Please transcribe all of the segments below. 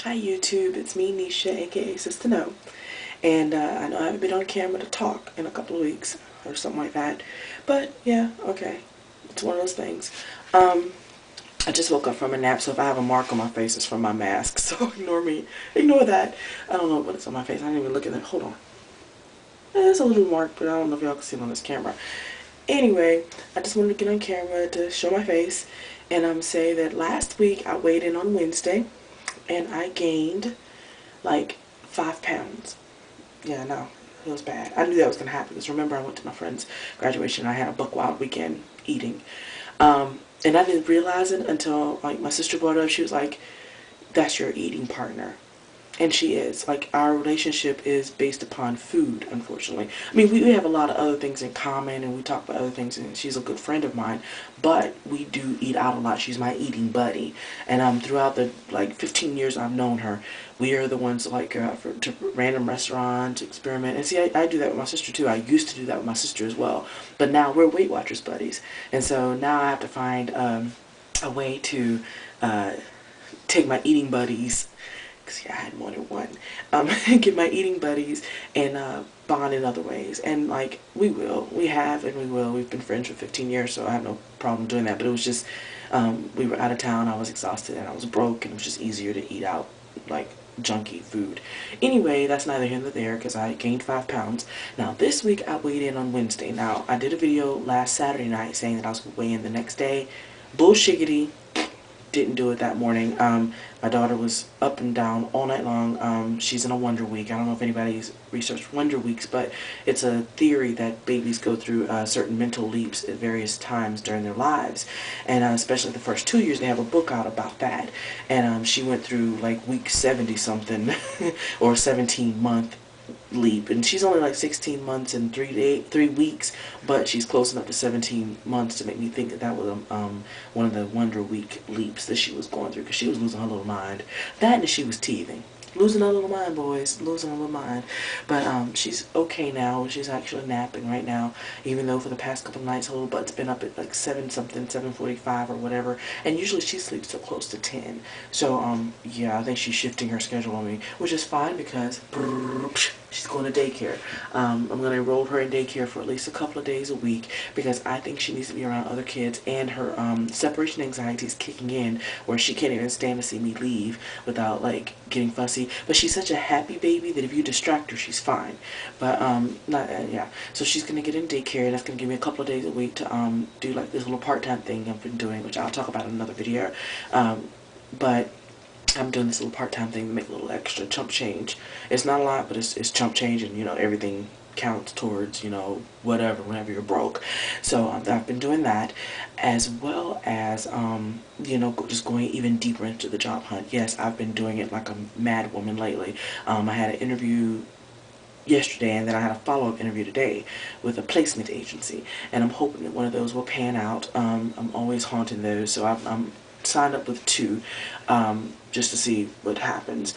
Hi YouTube, it's me Nisha aka Sistah, and I know I haven't been on camera to talk in a couple of weeks or something like that, but yeah, okay, it's one of those things. I just woke up from a nap, so if I have a mark on my face, it's from my mask, so ignore me, ignore that. I don't know what is on my face, I didn't even look at it. Hold on. There's a little mark, but I don't know if y'all can see it on this camera. Anyway, I just wanted to get on camera to show my face and say that last week I weighed in on Wednesday and I gained like 5 pounds. Yeah, no, it was bad. I knew that was gonna happen because remember I went to my friend's graduation and I had a buck wild weekend eating. And I didn't realize it until like my sister brought it up. She was like, "That's your eating partner." And she is. Like, our relationship is based upon food, unfortunately. I mean, we have a lot of other things in common, and we talk about other things, and she's a good friend of mine, but we do eat out a lot. She's my eating buddy. And throughout the, like, 15 years I've known her, we are the ones, like, to random restaurants, experiment. And see, I do that with my sister, too. I used to do that with my sister as well. But now we're Weight Watchers buddies. And so now I have to find a way to take my eating buddies, because yeah, I had more than one, get my eating buddies and bond in other ways. And like, we have, and we will. We've been friends for 15 years, so I have no problem doing that. But it was just, we were out of town, I was exhausted, and I was broke, and it was just easier to eat out, like, junky food. Anyway, that's neither here nor there because I gained 5 pounds. Now this week I weighed in on Wednesday. Now I did a video last Saturday night saying that I was going to weigh in the next day. Bullshiggity. Didn't do it that morning. My daughter was up and down all night long. She's in a Wonder Week. I don't know if anybody's researched Wonder Weeks, but it's a theory that babies go through certain mental leaps at various times during their lives. And especially the first 2 years, they have a book out about that. And she went through like week 70 something or 17-month leap, and she's only like 16 months and 3 weeks, but she's close enough to 17 months to make me think that that was one of the Wonder Week leaps that she was going through, because she was losing her little mind. That and she was teething. Losing her little mind, boys. Losing her little mind. But she's okay now. She's actually napping right now, even though for the past couple of nights her little butt's been up at like 7 something, 7:45 or whatever. And usually she sleeps so close to 10. So yeah, I think she's shifting her schedule on me, which is fine because she's going to daycare. I'm going to enroll her in daycare for at least a couple of days a week because I think she needs to be around other kids, and her separation anxiety is kicking in where she can't even stand to see me leave without like getting fussy. But she's such a happy baby that if you distract her, she's fine. But not yeah. So she's going to get in daycare, and that's going to give me a couple of days a week to do like this little part-time thing I've been doing, which I'll talk about in another video. But I'm doing this little part-time thing to make a little extra chump change. It's not a lot, but it's chump change, and you know, everything counts towards, you know, whatever, whenever you're broke. So I've been doing that, as well as you know, just going even deeper into the job hunt. Yes, I've been doing it like a mad woman lately. I had an interview yesterday, and then I had a follow-up interview today with a placement agency, and I'm hoping that one of those will pan out. I'm always haunting those, so I'm signed up with 2 just to see what happens.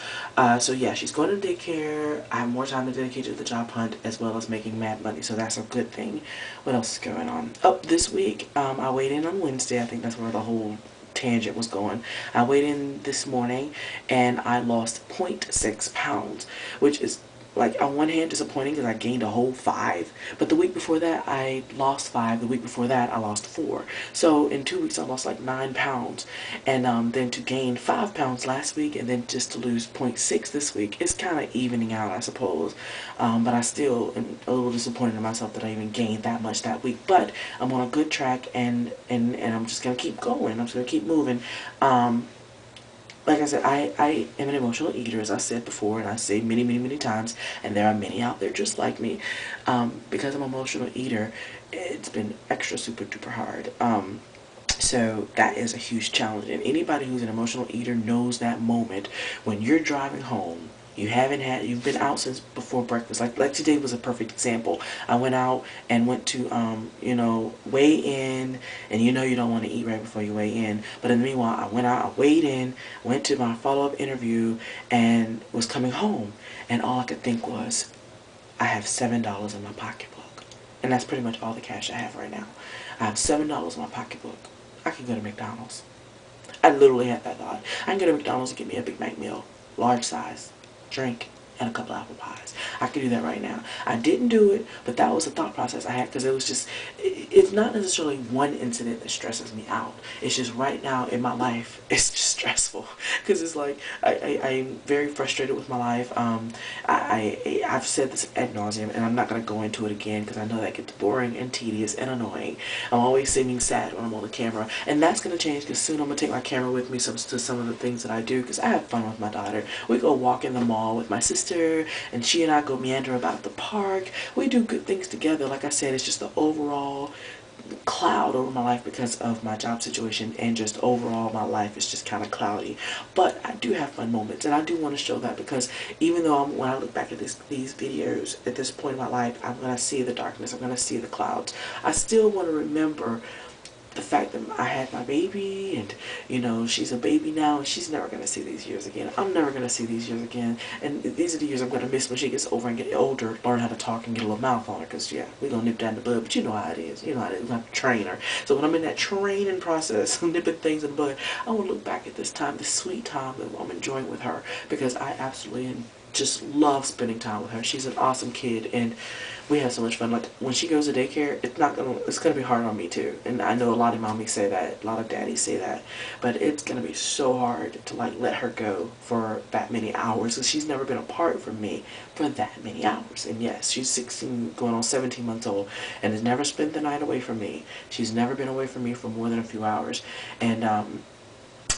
So yeah, she's going to daycare. I have more time to dedicate to the job hunt as well as making mad money, so that's a good thing. What else is going on? Oh, this week I weighed in on Wednesday. I think that's where the whole tangent was going. I weighed in this morning and I lost 0.6 pounds, which is, like, on one hand disappointing because I gained a whole 5, but the week before that I lost 5, the week before that I lost 4, so in 2 weeks I lost like 9 pounds, and then to gain 5 pounds last week and then just to lose 0.6 this week, it's kind of evening out, I suppose. But I still am a little disappointed in myself that I even gained that much that week, but I'm on a good track, and I'm just gonna keep going. I'm just gonna keep moving. Like I said, I am an emotional eater, as I said before, and I say many, many, many times, and there are many out there just like me. Because I'm an emotional eater, it's been extra super duper hard. So that is a huge challenge, and anybody who's an emotional eater knows that moment when you're driving home. You've been out since before breakfast. Like today was a perfect example. I went out and went to, you know, weigh in, and you know you don't want to eat right before you weigh in. But in the meanwhile, I went out, I weighed in, went to my follow-up interview, and was coming home. And all I could think was, I have $7 in my pocketbook. And that's pretty much all the cash I have right now. I have $7 in my pocketbook. I could go to McDonald's. I literally had that thought. I can go to McDonald's and get me a Big Mac meal. large size drink and a couple of apple pies. I could do that right now. I didn't do it, but that was the thought process I had, because it was just, it's not necessarily one incident that stresses me out. It's just right now in my life, it's just stressful, because it's like, I'm very frustrated with my life. I've said this ad nauseum, and I'm not going to go into it again, because I know that gets boring and tedious and annoying. I'm always seeming sad when I'm on the camera, and that's going to change, because soon I'm going to take my camera with me to some of the things that I do, because I have fun with my daughter. We go walk in the mall with my sister, and she and I go meander about the park. We do good things together. Like I said, it's just the overall cloud over my life because of my job situation, and just overall my life is just kind of cloudy. But I do have fun moments, and I do want to show that, because even though when I look back at these videos at this point in my life, I'm going to see the darkness, I'm going to see the clouds. I still want to remember the fact that I had my baby, and you know, she's a baby now, and she's never going to see these years again. I'm never going to see these years again, and these are the years I'm going to miss when she gets over and get older, learn how to talk and get a little mouth on her, because yeah, we're going to nip that in the bud, but you know how it is, you know how it is, we're going to have to train her. So when I'm in that training process, nipping things in the bud, I want to look back at this time, this sweet time that I'm enjoying with her, because I absolutely just love spending time with her. She's an awesome kid, and we have so much fun. Like when she goes to daycare, it's gonna be hard on me too. And I know a lot of mommies say that, a lot of daddies say that, but it's gonna be so hard to like let her go for that many hours, because she's never been apart from me for that many hours. And yes, she's 16, going on 17 months old, and has never spent the night away from me. She's never been away from me for more than a few hours, and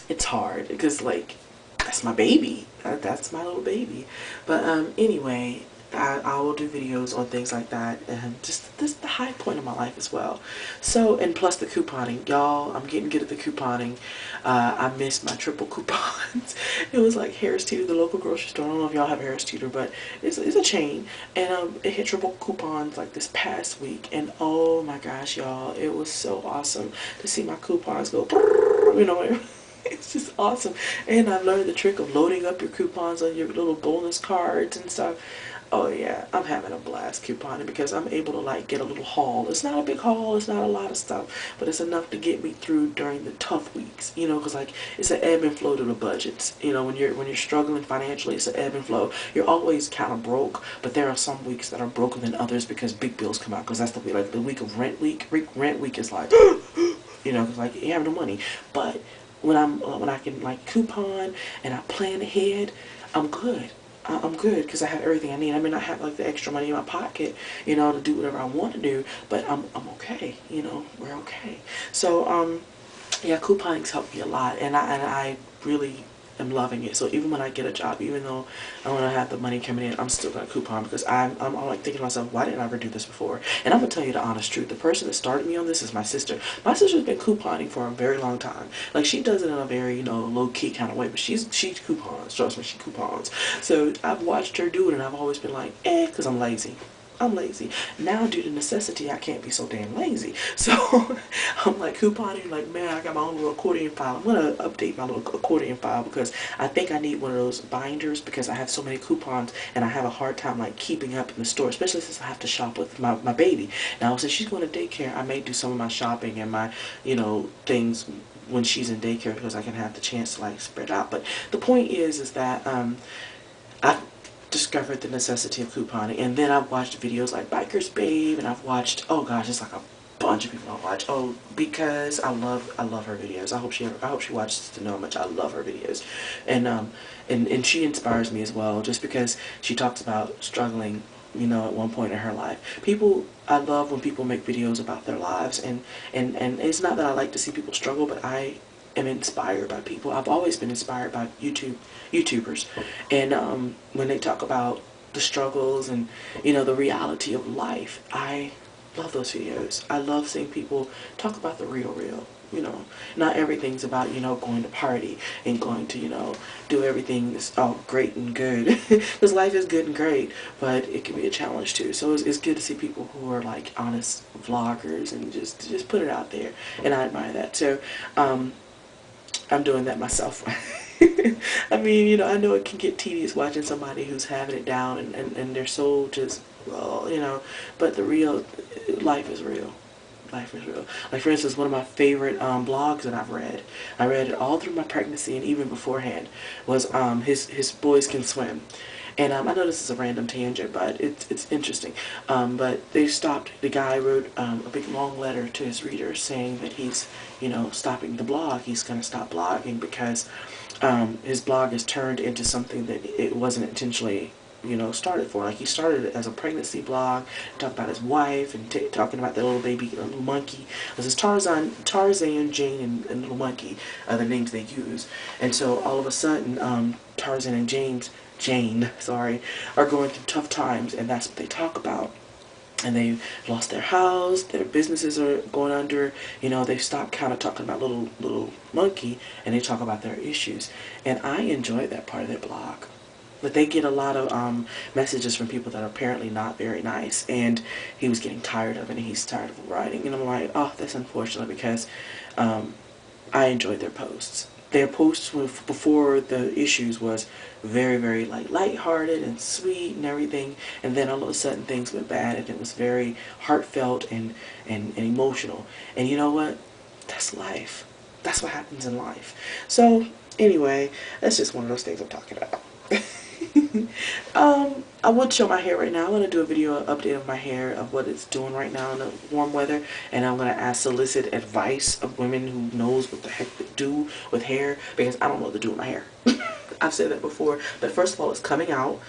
it's hard because like that's my baby. That's my little baby. But anyway, I will do videos on things like that, and just this is the high point of my life as well. So, and plus the couponing, y'all, I'm getting good at the couponing. I missed my triple coupons. It was like Harris Teeter, the local grocery store. I don't know if y'all have Harris Teeter, but it's a chain, and it hit triple coupons like this past week, and oh my gosh, y'all, it was so awesome to see my coupons go, you know. It's just awesome. And I learned the trick of loading up your coupons on your little bonus cards and stuff. Oh yeah, I'm having a blast couponing, because I'm able to like get a little haul. It's not a big haul, it's not a lot of stuff, but it's enough to get me through during the tough weeks, you know, because like it's an ebb and flow to the budgets. You know, when you're struggling financially, it's an ebb and flow. You're always kind of broke, but there are some weeks that are broker than others because big bills come out, because that's the week, like the week of rent week is like you know, because like you have no money. But when I can like coupon and I plan ahead, I'm good. I'm good, because I have everything I need. I may not have like the extra money in my pocket, you know, to do whatever I want to do, but I'm okay. You know, we're okay. So yeah, couponing's helped me a lot, and I really am loving it. So even when I get a job, even though I want to have the money coming in, I'm still gonna coupon, because I'm like thinking to myself, why didn't I ever do this before? And I'm gonna tell you the honest truth. The person that started me on this is my sister. My sister's been couponing for a very long time. Like she does it in a very, you know, low key kind of way, but she coupons. Trust me, she coupons. So I've watched her do it, and I've always been like, because I'm lazy. I'm lazy. Now, due to necessity, I can't be so damn lazy. So I'm like couponing, like, man, I got my own little accordion file. I'm going to update my little accordion file, because I think I need one of those binders, because I have so many coupons, and I have a hard time like keeping up in the store, especially since I have to shop with my baby. Now, since she's going to daycare, I may do some of my shopping and my, you know, things when she's in daycare, because I can have the chance to like spread out. But the point is that I've discovered the necessity of couponing, and then I've watched videos like Biker's Babe, and I've watched, oh gosh, it's like a bunch of people I watch. Oh, because I love her videos. I hope she watches this to know how much I love her videos, and she inspires me as well, just because she talks about struggling, you know, at one point in her life. I love when people make videos about their lives, and it's not that I like to see people struggle, but I am inspired by people. I've always been inspired by YouTubers, and when they talk about the struggles and, you know, the reality of life, I love those videos. I love seeing people talk about the real. You know, not everything's about, you know, going to party and going to, you know, do everything that's all great and good. Because life is good and great, but it can be a challenge too. So it's good to see people who are like honest vloggers and just put it out there, and I admire that. So I'm doing that myself. I mean, you know, I know it can get tedious watching somebody who's having it down, and they're so just, well, you know, but the real life is real. life is real. Like, for instance, one of my favorite blogs that I've read, I read it all through my pregnancy and even beforehand, was his Boys Can Swim. And I know this is a random tangent, but it's interesting. But they stopped. The guy wrote a big long letter to his readers saying that he's, you know, stopping the blog. He's going to stop blogging because his blog has turned into something that it wasn't intentionally, you know, started for. Like, he started it as a pregnancy blog, talking about his wife and talking about the little baby, little monkey. This is Tarzan, Jane, and little monkey are the names they use. And so all of a sudden, Tarzan and Jane, sorry, are going through tough times, and that's what they talk about. And they lost their house, their businesses are going under, you know, they've stopped kind of talking about little monkey, and they talk about their issues. And I enjoy that part of their blog. But they get a lot of messages from people that are apparently not very nice, and he was getting tired of it, and he's tired of writing. And I'm like, oh, that's unfortunate, because I enjoyed their posts. Their posts before the issues was very, very like lighthearted and sweet and everything, and then all of a sudden things went bad, and it was very heartfelt and emotional. And you know what? That's life. That's what happens in life. So anyway, that's just one of those things I'm talking about. I would show my hair right now. I'm going to do a video update of my hair, of what it's doing right now in the warm weather, and I'm going to solicit advice of women who knows what the heck to do with hair, because I don't know what to do with my hair. I've said that before, but first of all, it's coming out.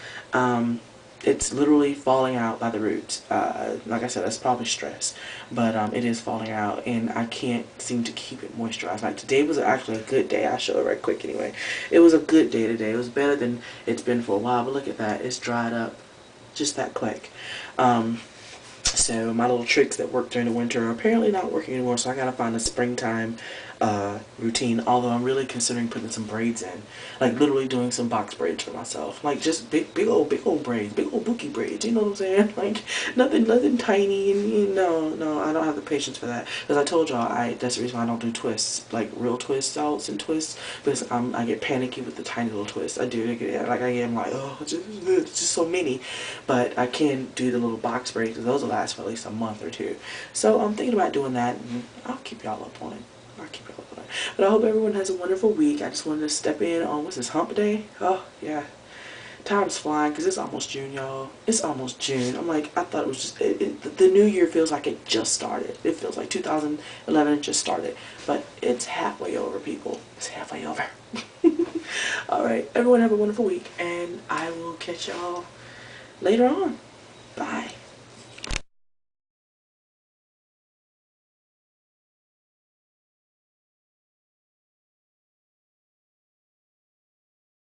It's literally falling out by the roots. Like I said, that's probably stress, but it is falling out, and I can't seem to keep it moisturized. Like, today was actually a good day. I'll show it right quick anyway. It was a good day today. It was better than it's been for a while, but look at that. It's dried up just that quick. So my little tricks that worked during the winter are apparently not working anymore, so I gotta find a springtime routine, although I'm really considering putting some braids in. Like, literally doing some box braids for myself. Like, just big old braids, big old bookie braids, you know what I'm saying? Like, nothing tiny, and no, I don't have the patience for that. Because I told y'all, that's the reason why I don't do twists, like real twists, outs and twists, because I get panicky with the tiny little twists. I do, like, I am like, oh, it's just so many. But I can do the little box braids, because those will last for at least a month or two. So I'm thinking about doing that, and I'll keep y'all up on it. But I hope everyone has a wonderful week. I just wanted to step in on, what's this, hump day? Oh, yeah. Time's flying, because it's almost June, y'all. It's almost June. I'm like, I thought it was just, the new year feels like it just started. It feels like 2011 just started. But it's halfway over, people. It's halfway over. Alright, everyone have a wonderful week, and I will catch y'all later on. Bye.